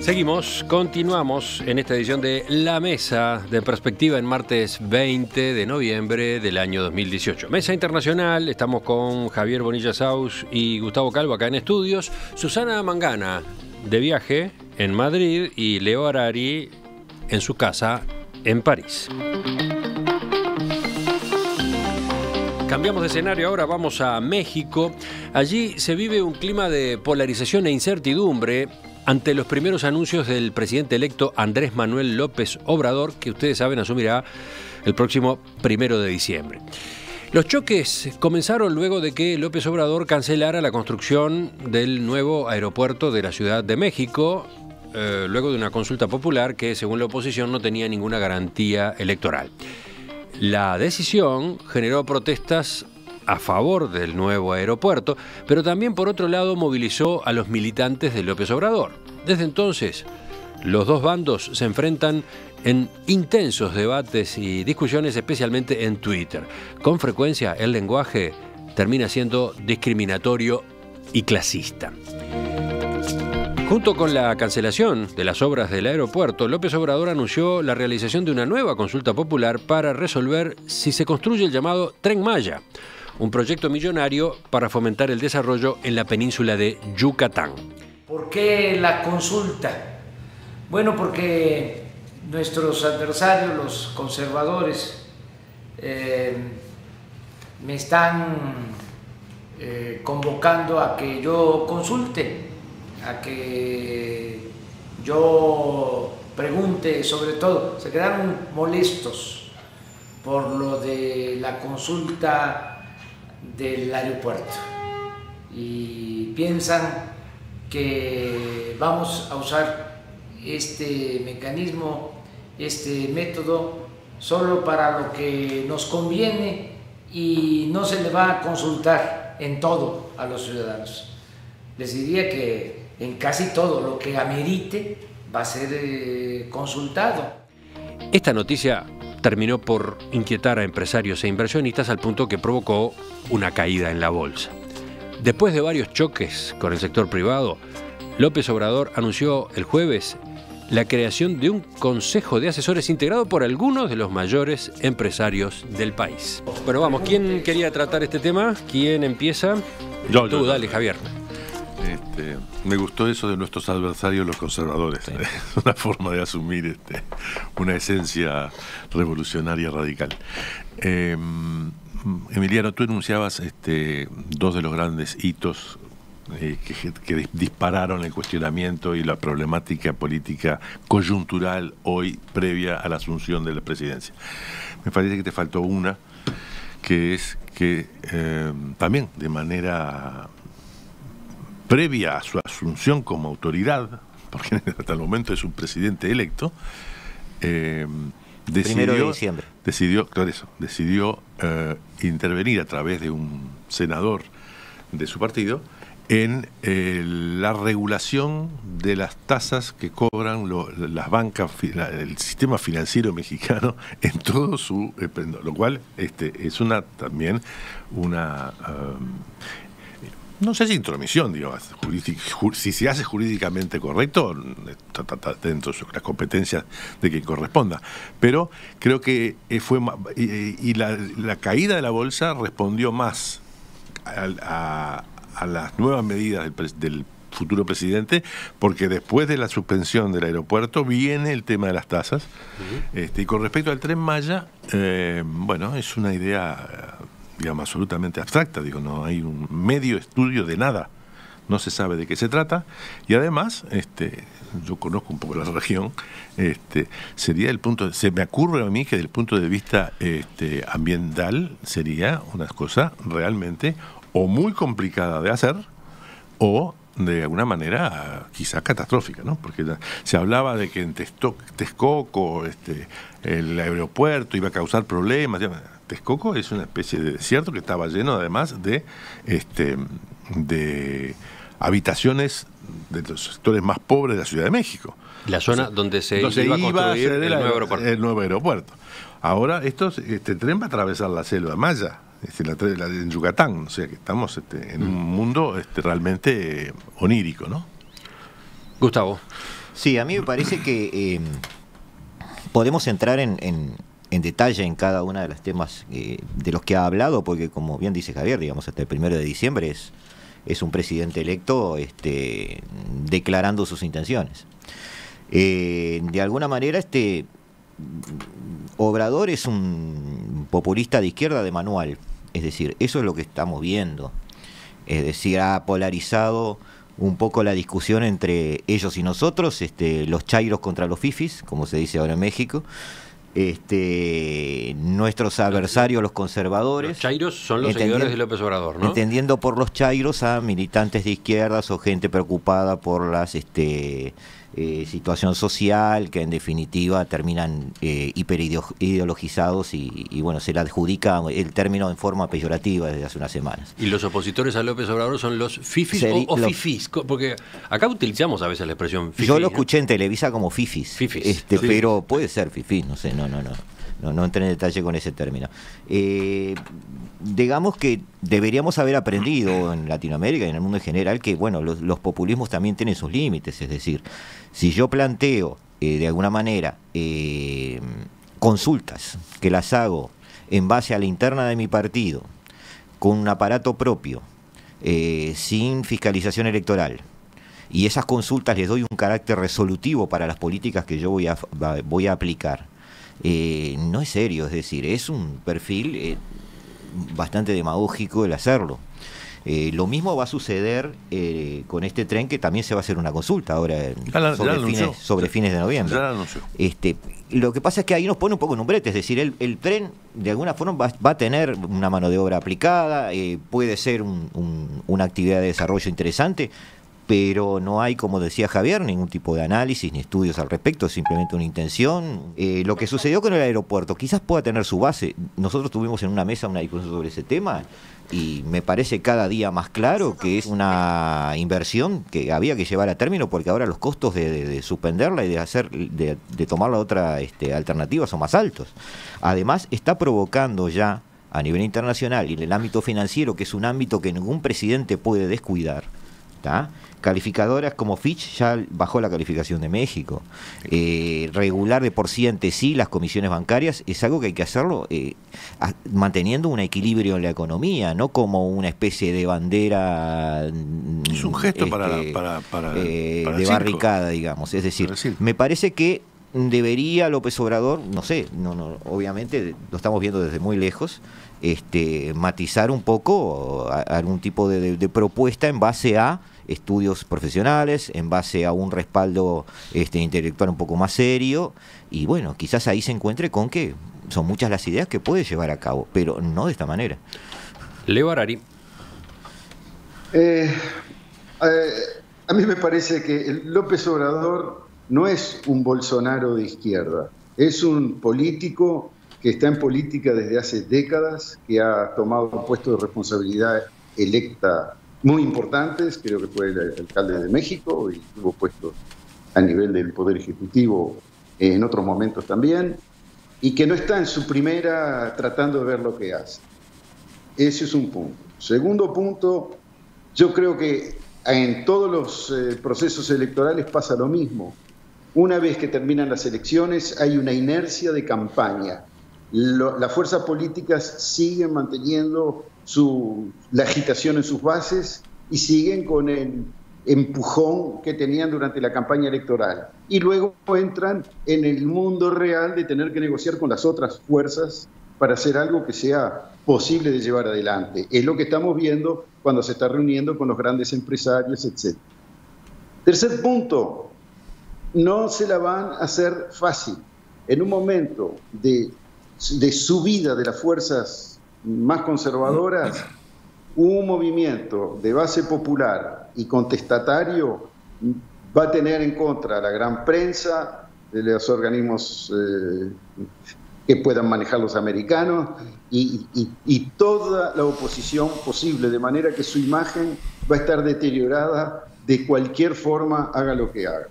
Seguimos, continuamos en esta edición de La Mesa de Perspectiva en martes 20 de noviembre del año 2018. Mesa Internacional, estamos con Javier Bonilla Saus y Gustavo Calvo acá en estudios, Susana Mangana de viaje en Madrid y Leo Harari en su casa en París. Cambiamos de escenario, ahora vamos a México. Allí se vive un clima de polarización e incertidumbre ante los primeros anuncios del presidente electo Andrés Manuel López Obrador, que ustedes saben asumirá el próximo 1 de diciembre. Los choques comenzaron luego de que López Obrador cancelara la construcción del nuevo aeropuerto de la Ciudad de México, luego de una consulta popular que, según la oposición, no tenía ninguna garantía electoral. La decisión generó protestas a favor del nuevo aeropuerto, pero también, por otro lado, movilizó a los militantes de López Obrador. Desde entonces, los dos bandos se enfrentan en intensos debates y discusiones, especialmente en Twitter. Con frecuencia, el lenguaje termina siendo discriminatorio y clasista. Junto con la cancelación de las obras del aeropuerto, López Obrador anunció la realización de una nueva consulta popular para resolver si se construye el llamado Tren Maya, un proyecto millonario para fomentar el desarrollo en la península de Yucatán. ¿Por qué la consulta? Bueno, porque nuestros adversarios, los conservadores, me están convocando a que yo consulte, a que yo pregunte sobre todo. Se quedaron molestos por lo de la consulta del aeropuerto y piensan que vamos a usar este mecanismo, este método, solo para lo que nos conviene y no se le va a consultar en todo a los ciudadanos. Les diría que en casi todo lo que amerite va a ser consultado. Esta noticia terminó por inquietar a empresarios e inversionistas al punto que provocó una caída en la bolsa. Después de varios choques con el sector privado, López Obrador anunció el jueves la creación de un consejo de asesores integrado por algunos de los mayores empresarios del país. Bueno, vamos, ¿quién quería tratar este tema? ¿Quién empieza? Tú, dale, Javier. Me gustó eso de nuestros adversarios, los conservadores. Sí. Una forma de asumir una esencia revolucionaria radical. Emiliano, tú enunciabas dos de los grandes hitos que dispararon el cuestionamiento y la problemática política coyuntural hoy previa a la asunción de la presidencia. Me parece que te faltó una, que es que también de manera previa a su asunción como autoridad, porque hasta el momento es un presidente electo, decidió intervenir a través de un senador de su partido en la regulación de las tasas que cobran las bancas, el sistema financiero mexicano en todo su lo cual es también una no sé si intromisión, digo, si se hace jurídicamente correcto, dentro de las competencias de quien corresponda. Pero creo que la caída de la bolsa respondió más a las nuevas medidas del futuro presidente, porque después de la suspensión del aeropuerto viene el tema de las tasas. Y con respecto al Tren Maya, bueno, es una idea, digamos, absolutamente abstracta, no hay un medio estudio de nada, no se sabe de qué se trata, y además, yo conozco un poco la región, sería se me ocurre a mí que desde el punto de vista ambiental sería una cosa realmente o muy complicada de hacer o de alguna manera quizá catastrófica, ¿no? Porque se hablaba de que en Texcoco el aeropuerto iba a causar problemas. Texcoco es una especie de desierto que estaba lleno además de habitaciones de los sectores más pobres de la Ciudad de México. La zona donde se iba a construir el nuevo aeropuerto. Ahora este tren va a atravesar la selva maya, en Yucatán, o sea que estamos en un mundo realmente onírico, ¿no? Gustavo. Sí, a mí me parece que podemos entrar en detalle en cada uno de los temas de los que ha hablado, porque como bien dice Javier, digamos, hasta el 1 de diciembre es un presidente electo declarando sus intenciones. De alguna manera, Obrador es un populista de izquierda de manual, es decir, eso es lo que estamos viendo. Es decir, ha polarizado un poco la discusión entre ellos y nosotros, los chairos contra los fifis, como se dice ahora en México, nuestros adversarios, los conservadores. Los chairos son los seguidores de López Obrador, ¿no? Entendiendo por los chairos a militantes de izquierdas o gente preocupada por las situación social, que en definitiva terminan hiperideologizados y bueno, se le adjudica el término en forma peyorativa desde hace unas semanas. ¿Y los opositores a López Obrador son los fifis o fifis? Porque acá utilizamos a veces la expresión fifis. Yo lo escuché en Televisa como fifis. Fifis. Pero puede ser fifis, no sé, no entré en detalle con ese término. Digamos que deberíamos haber aprendido en Latinoamérica y en el mundo en general que, bueno, los populismos también tienen sus límites. Es decir, si yo planteo de alguna manera consultas que las hago en base a la interna de mi partido, con un aparato propio, sin fiscalización electoral, y esas consultas les doy un carácter resolutivo para las políticas que yo voy a aplicar, no es serio, es decir, es un perfil bastante demagógico el hacerlo. Lo mismo va a suceder con este tren, que también se va a hacer una consulta ahora sobre fines de noviembre. Lo que pasa es que ahí nos pone un poco en un brete, es decir, el tren de alguna forma va a tener una mano de obra aplicada, puede ser una actividad de desarrollo interesante, pero no hay, como decía Javier, ningún tipo de análisis ni estudios al respecto, es simplemente una intención. Lo que sucedió con el aeropuerto quizás pueda tener su base. Nosotros tuvimos en una mesa una discusión sobre ese tema y me parece cada día más claro que es una inversión que había que llevar a término, porque ahora los costos de suspenderla y de tomar la otra alternativa son más altos. Además, está provocando ya a nivel internacional y en el ámbito financiero, que es un ámbito que ningún presidente puede descuidar, ¿tá? Calificadoras como Fitch ya bajó la calificación de México. Regular de por sí ante sí las comisiones bancarias es algo que hay que hacerlo manteniendo un equilibrio en la economía, no como una especie de bandera. Es un gesto para de barricada, digamos. Es decir, me parece que debería López Obrador, no sé, obviamente lo estamos viendo desde muy lejos, matizar un poco algún tipo de propuesta en base a estudios profesionales, en base a un respaldo intelectual un poco más serio, y bueno, quizás ahí se encuentre con que son muchas las ideas que puede llevar a cabo, pero no de esta manera. Leo Harari. A mí me parece que López Obrador no es un Bolsonaro de izquierda, es un político que está en política desde hace décadas, que ha tomado puestos de responsabilidad electa muy importantes, creo que fue el alcalde de México y tuvo puestos a nivel del Poder Ejecutivo en otros momentos también, y que no está en su primera tratando de ver lo que hace. Ese es un punto. Segundo punto, yo creo que en todos los procesos electorales pasa lo mismo. Una vez que terminan las elecciones hay una inercia de campaña. Las fuerzas políticas siguen manteniendo la agitación en sus bases y siguen con el empujón que tenían durante la campaña electoral. Y luego entran en el mundo real de tener que negociar con las otras fuerzas para hacer algo que sea posible de llevar adelante. Es lo que estamos viendo cuando se está reuniendo con los grandes empresarios, etc. Tercer punto, no se la van a hacer fácil. En un momento de subida de las fuerzas más conservadoras, un movimiento de base popular y contestatario va a tener en contra a la gran prensa, de los organismos que puedan manejar los americanos y toda la oposición posible, de manera que su imagen va a estar deteriorada de cualquier forma, haga lo que haga.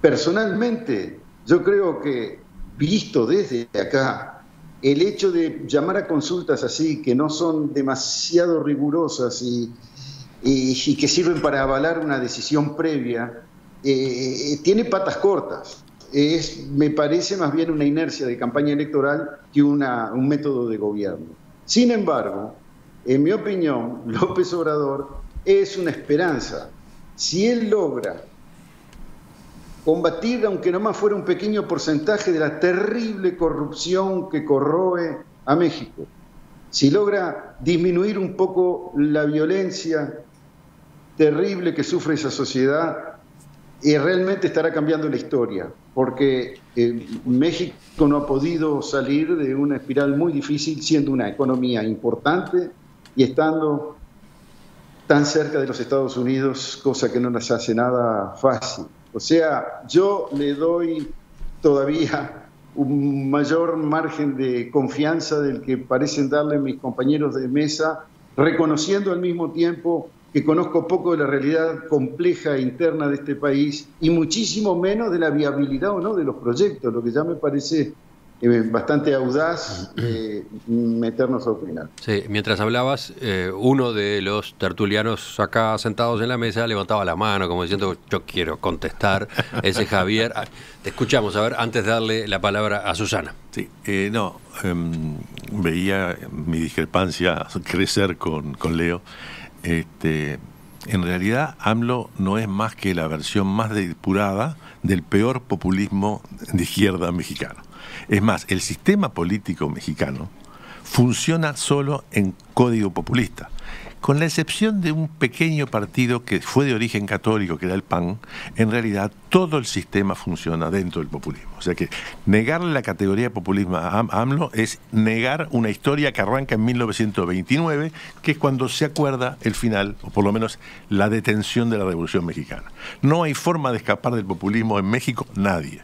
Personalmente, yo creo que, visto desde acá, el hecho de llamar a consultas así, que no son demasiado rigurosas y que sirven para avalar una decisión previa, tiene patas cortas. Me parece más bien una inercia de campaña electoral que un método de gobierno. Sin embargo, en mi opinión, López Obrador es una esperanza. Si él logra combatir, aunque nomás fuera un pequeño porcentaje, de la terrible corrupción que corroe a México, si logra disminuir un poco la violencia terrible que sufre esa sociedad, realmente estará cambiando la historia, porque México no ha podido salir de una espiral muy difícil, siendo una economía importante y estando tan cerca de los Estados Unidos, cosa que no nos hace nada fácil. O sea, yo le doy todavía un mayor margen de confianza del que parecen darle mis compañeros de mesa, reconociendo al mismo tiempo que conozco poco de la realidad compleja e interna de este país y muchísimo menos de la viabilidad o no de los proyectos, lo que ya me parece bastante audaz meternos a opinar. Sí, mientras hablabas, uno de los tertulianos acá sentados en la mesa levantaba la mano como diciendo: yo quiero contestar. Ese Javier. Te escuchamos, a ver, antes de darle la palabra a Susana. Sí, veía mi discrepancia crecer con Leo. En realidad, AMLO no es más que la versión más depurada del peor populismo de izquierda mexicano. Es más, el sistema político mexicano funciona solo en código populista. Con la excepción de un pequeño partido que fue de origen católico, que era el PAN, en realidad todo el sistema funciona dentro del populismo. O sea que negarle la categoría de populismo a AMLO es negar una historia que arranca en 1929, que es cuando se acuerda el final, o por lo menos la detención de la Revolución Mexicana. No hay forma de escapar del populismo en México, nadie.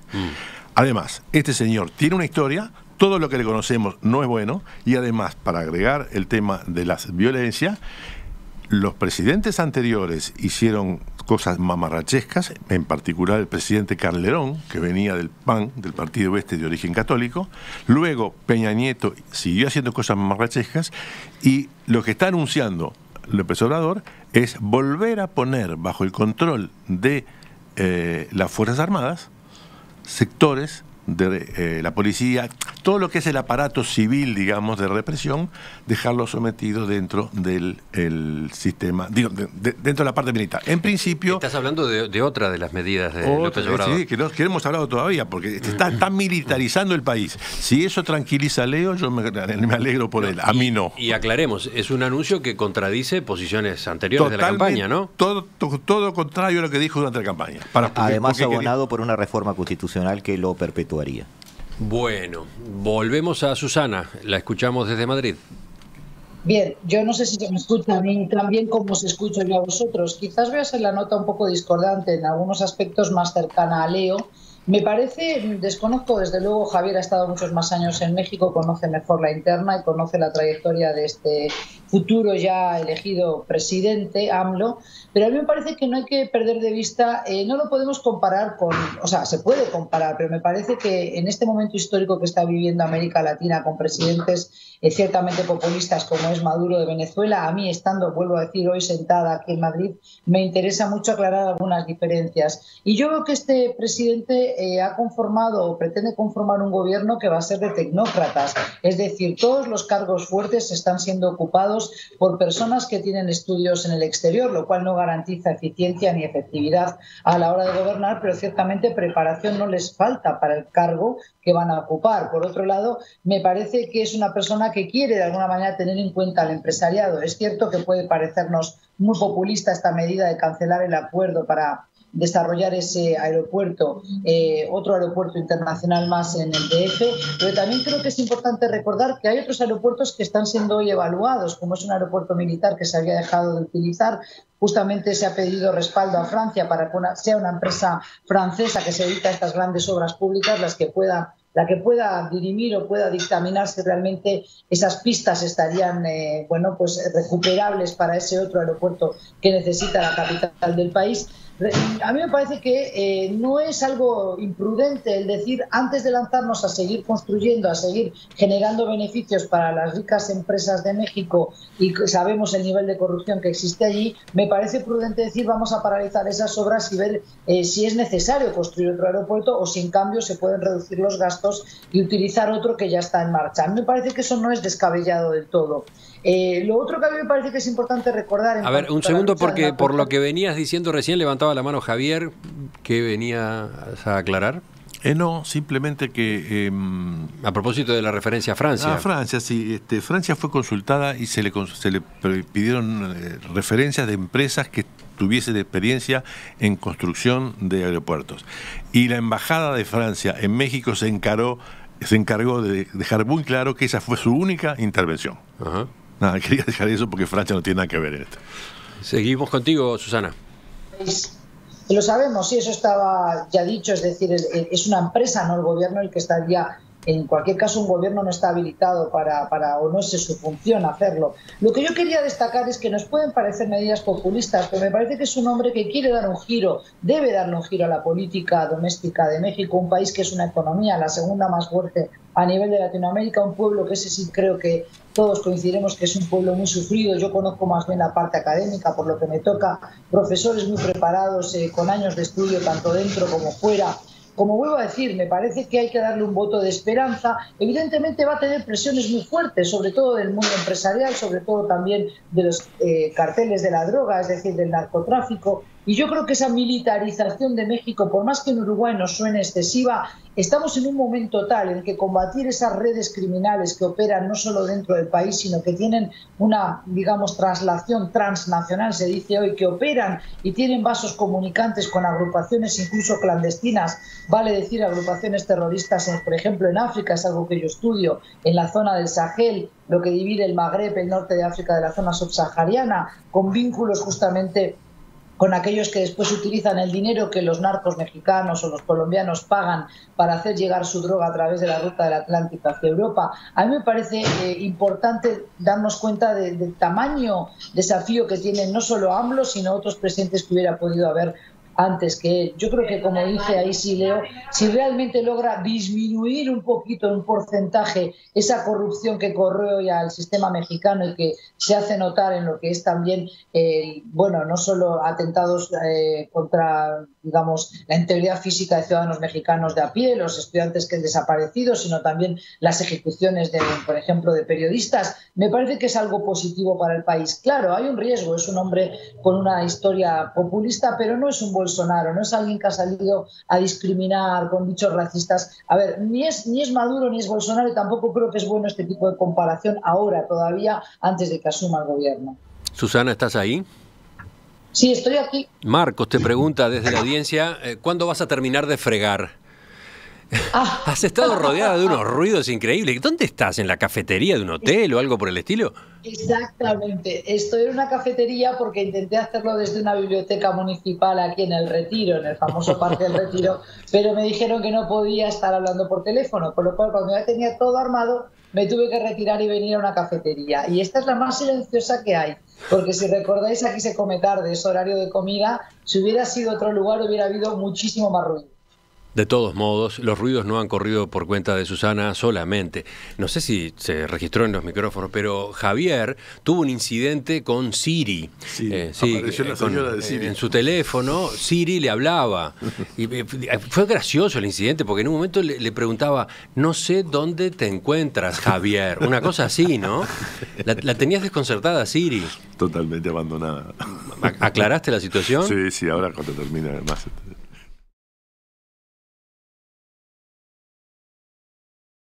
Además, este señor tiene una historia. Todo lo que le conocemos no es bueno, y además, para agregar el tema de la violencia, los presidentes anteriores hicieron cosas mamarrachescas, en particular el presidente Calderón, que venía del PAN, del Partido Oeste de origen católico. Luego Peña Nieto siguió haciendo cosas mamarrachescas, y lo que está anunciando López Obrador es volver a poner bajo el control de las Fuerzas Armadas sectores de la policía, todo lo que es el aparato civil, digamos, de represión, dejarlo sometido dentro del sistema, dentro de la parte militar. En principio... Estás hablando de otra de las medidas de López Obrador. Sí, que no hemos hablado todavía, porque está militarizando el país. Si eso tranquiliza a Leo, yo me alegro por él, a mí no. Y aclaremos, es un anuncio que contradice posiciones anteriores de la campaña, ¿no? Todo contrario a lo que dijo durante la campaña. Además, abonado por una reforma constitucional que lo perpetúa. Bueno, volvemos a Susana, la escuchamos desde Madrid. Bien, yo no sé si se me escucha a mí tan bien como se escucha yo a vosotros. Quizás voy a ser la nota un poco discordante, en algunos aspectos más cercana a Leo. Me parece, desconozco, desde luego Javier ha estado muchos más años en México, conoce mejor la interna y conoce la trayectoria de este futuro ya elegido presidente, AMLO, pero a mí me parece que no hay que perder de vista, no lo podemos comparar con, o sea, se puede comparar, pero me parece que en este momento histórico que está viviendo América Latina con presidentes ciertamente populistas como es Maduro de Venezuela, a mí estando, vuelvo a decir, hoy sentada aquí en Madrid, me interesa mucho aclarar algunas diferencias. Y yo veo que este presidente ha conformado o pretende conformar un gobierno que va a ser de tecnócratas, es decir, todos los cargos fuertes están siendo ocupados por personas que tienen estudios en el exterior, lo cual no garantiza eficiencia ni efectividad a la hora de gobernar, pero ciertamente preparación no les falta para el cargo que van a ocupar. Por otro lado, me parece que es una persona que quiere de alguna manera tener en cuenta al empresariado. Es cierto que puede parecernos muy populista esta medida de cancelar el acuerdo para desarrollar ese aeropuerto, otro aeropuerto internacional más en el DF, pero también creo que es importante recordar que hay otros aeropuertos que están siendo hoy evaluados, como es un aeropuerto militar que se había dejado de utilizar. Justamente se ha pedido respaldo a Francia para que sea una empresa francesa que se dedica a estas grandes obras públicas la que pueda dirimir o pueda dictaminar si realmente esas pistas estarían recuperables para ese otro aeropuerto que necesita la capital del país. A mí me parece que no es algo imprudente el decir, antes de lanzarnos a seguir construyendo, a seguir generando beneficios para las ricas empresas de México, y sabemos el nivel de corrupción que existe allí, me parece prudente decir vamos a paralizar esas obras y ver si es necesario construir otro aeropuerto o si en cambio se pueden reducir los gastos y utilizar otro que ya está en marcha. A mí me parece que eso no es descabellado del todo. Lo otro que a mí me parece que es importante recordar... A ver, un segundo, porque por lo que venías diciendo recién, levantaba la mano Javier, ¿qué venías a aclarar? No, simplemente que... a propósito de la referencia a Francia. A Francia, sí. Francia fue consultada y se le pidieron referencias de empresas que tuviesen experiencia en construcción de aeropuertos. Y la Embajada de Francia en México se encargó de dejar muy claro que esa fue su única intervención. Ajá. Nada, quería dejar eso porque Francia no tiene nada que ver en esto. Seguimos contigo, Susana. Lo sabemos, sí, eso estaba ya dicho, es decir, es una empresa, no el gobierno, el que estaría. En cualquier caso, un gobierno no está habilitado para o no es su función hacerlo. Lo que yo quería destacar es que nos pueden parecer medidas populistas, pero me parece que es un hombre que quiere dar un giro, debe darle un giro a la política doméstica de México, un país que es una economía, la segunda más fuerte a nivel de Latinoamérica, un pueblo que ese sí creo que todos coincidimos que es un pueblo muy sufrido. Yo conozco más bien la parte académica, por lo que me toca, profesores muy preparados, con años de estudio tanto dentro como fuera. Como vuelvo a decir, me parece que hay que darle un voto de esperanza. Evidentemente va a tener presiones muy fuertes, sobre todo del mundo empresarial, sobre todo también de los carteles de la droga, es decir, del narcotráfico. Y yo creo que esa militarización de México, por más que en Uruguay nos suene excesiva, estamos en un momento tal en que combatir esas redes criminales que operan no solo dentro del país, sino que tienen una, digamos, traslación transnacional, se dice hoy, que operan y tienen vasos comunicantes con agrupaciones incluso clandestinas, vale decir agrupaciones terroristas, por ejemplo en África, es algo que yo estudio, en la zona del Sahel, lo que divide el Magreb, el norte de África, de la zona subsahariana, con vínculos justamente con aquellos que después utilizan el dinero que los narcos mexicanos o los colombianos pagan para hacer llegar su droga a través de la ruta del Atlántico hacia Europa. A mí me parece importante darnos cuenta del tamaño desafío que tienen no solo AMLO, sino otros presidentes que hubiera podido haber antes que él. Yo creo que, como dice ahí sí Leo, si realmente logra disminuir un poquito, un porcentaje, esa corrupción que corre hoy al sistema mexicano y que se hace notar en lo que es también, bueno, no solo atentados contra, digamos, la integridad física de ciudadanos mexicanos de a pie, los estudiantes que han desaparecido, sino también las ejecuciones de, por ejemplo, de periodistas, me parece que es algo positivo para el país. Claro, hay un riesgo, es un hombre con una historia populista, pero no es un Bolsonaro, no es alguien que ha salido a discriminar con dichos racistas. A ver, ni es Maduro ni es Bolsonaro, y tampoco creo que es bueno este tipo de comparación ahora, todavía, antes de que asuma el gobierno. Susana, ¿estás ahí? Sí, estoy aquí. Marcos te pregunta desde la audiencia, ¿cuándo vas a terminar de fregar? Has estado rodeada de unos ruidos increíbles. ¿Dónde estás? ¿En la cafetería de un hotel o algo por el estilo? Exactamente. Estoy en una cafetería porque intenté hacerlo desde una biblioteca municipal aquí en El Retiro, en el famoso Parque del Retiro, pero me dijeron que no podía estar hablando por teléfono, con lo cual cuando ya tenía todo armado me tuve que retirar y venir a una cafetería. Y esta es la más silenciosa que hay, porque si recordáis aquí se come tarde, es horario de comida. Si hubiera sido otro lugar hubiera habido muchísimo más ruido. De todos modos, los ruidos no han corrido por cuenta de Susana solamente. No sé si se registró en los micrófonos, pero Javier tuvo un incidente con Siri. Sí, apareció la señora de Siri. En su teléfono, Siri le hablaba. Y fue gracioso el incidente, porque en un momento le preguntaba, no sé dónde te encuentras, Javier. Una cosa así, ¿no? La tenías desconcertada, Siri. Totalmente abandonada. ¿Aclaraste la situación? Sí, ahora cuando termine más...